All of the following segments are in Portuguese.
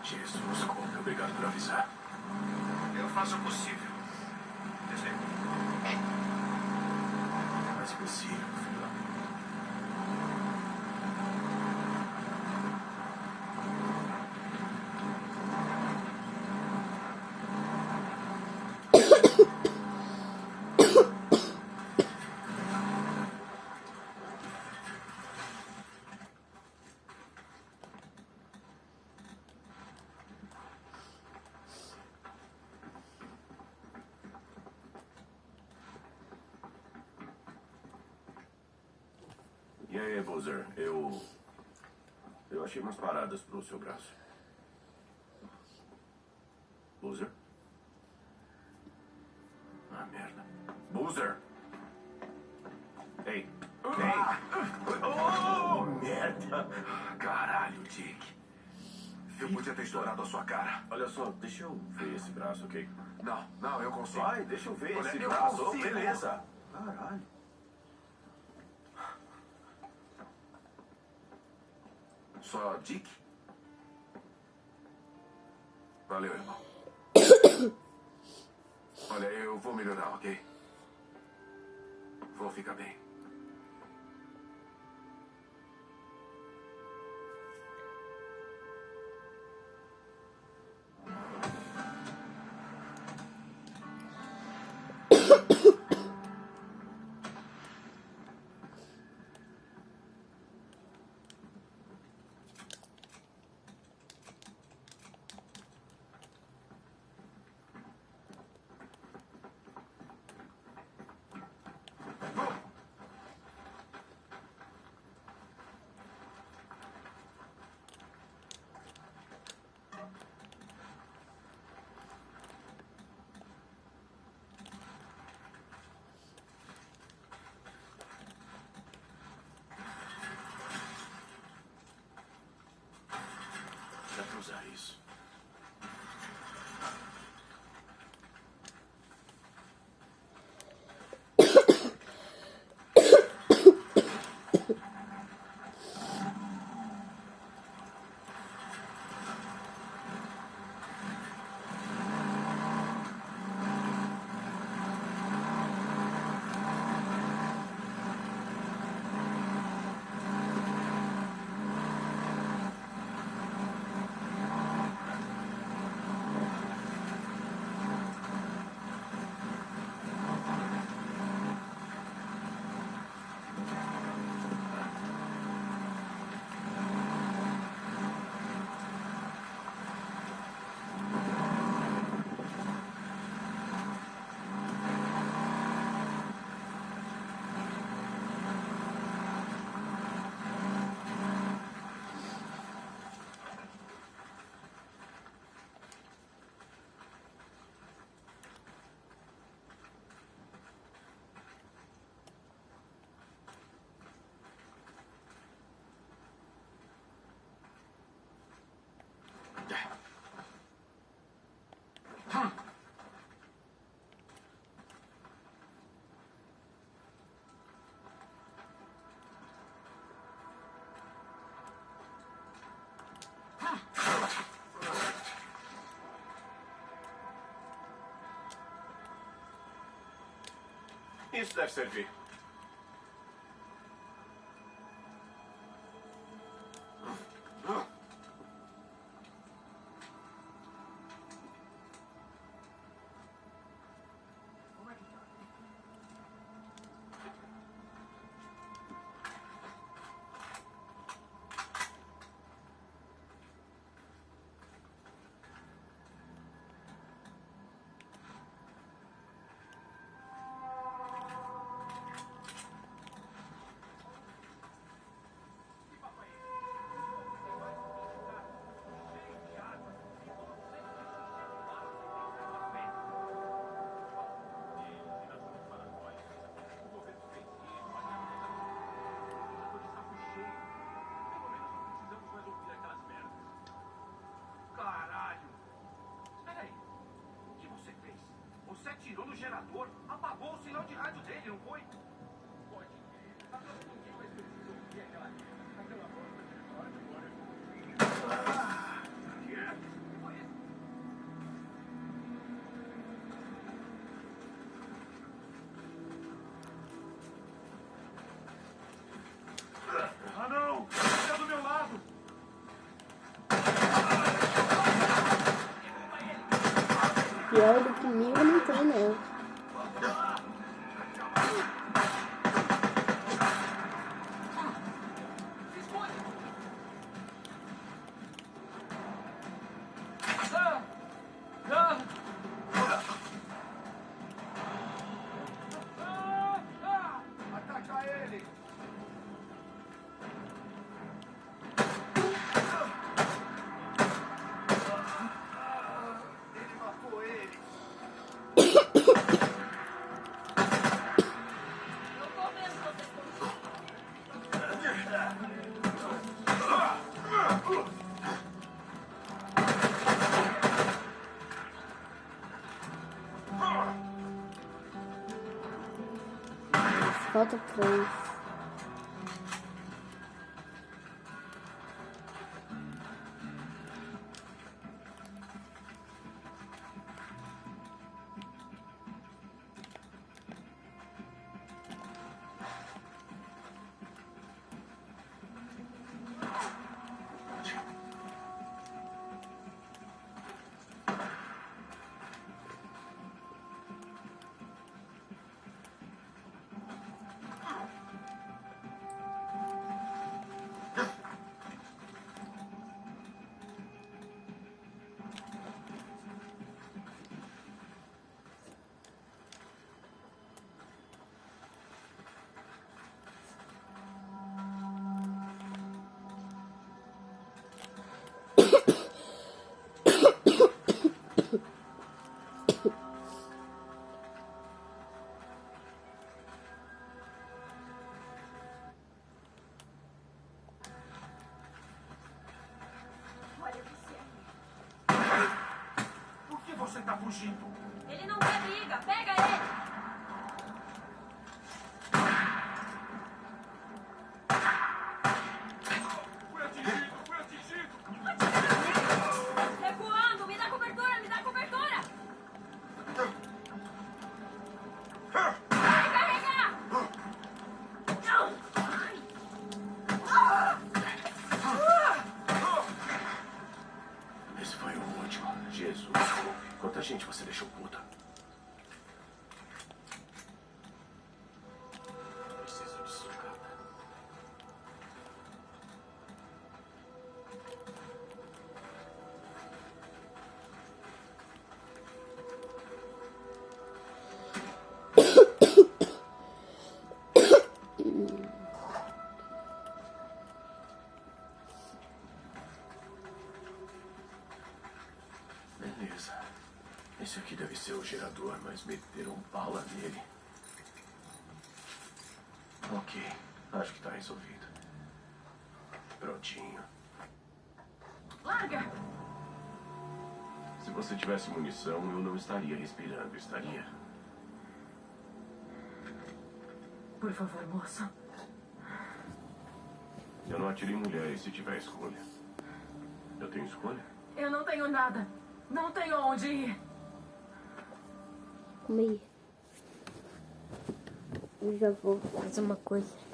Jesus, como obrigado por avisar. Eu faço o possível. Desligo. Mas possível, filho. E aí, Boozer, eu achei umas paradas pro seu braço. Boozer? Ah, merda. Boozer! Ei! Ei! Oh, merda! Caralho, Dick. Eu podia ter estourado a sua cara. Olha só, deixa eu ver esse braço, ok? Não, eu consigo. Vai, deixa eu ver Olha, esse eu braço. consigo. Beleza. Caralho. Só Dick? Valeu, irmão. Olha, eu vou melhorar, ok? Vou ficar bem. Dá pra usar isso. Isso deve servir. Você atirou no gerador, apagou o sinal de rádio dele, não foi? Pode. Ninguém mais precisa ouvir aquela voz de fora de fora. pior do que mim, eu não tem, não. Ataca ele! Ele matou ele! Eu tô vendo vocês comigo. Falta 3. Olha você aí. Por que você tá fugindo? Ele não quer briga. Pega ele. Fui atingido! Fui atingido! Recuando. Me dá cobertura. Me dá cobertura. Vai carregar. Esse foi o último. Jesus. Quanta gente você deixou puta? Preciso de sucata. Beleza. Esse aqui deve ser o gerador, mas meteram bala nele. Ok, acho que tá resolvido. Prontinho. Larga. Se você tivesse munição, eu não estaria respirando, estaria? Por favor, moça. Eu não atiro em mulheres se tiver escolha. Eu tenho escolha? Eu não tenho nada. Não tenho onde ir. Calma aí. Eu já vou fazer uma coisa.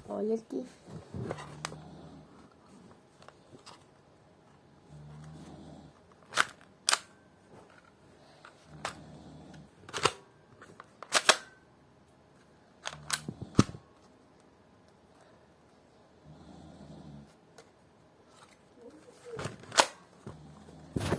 Olha aqui.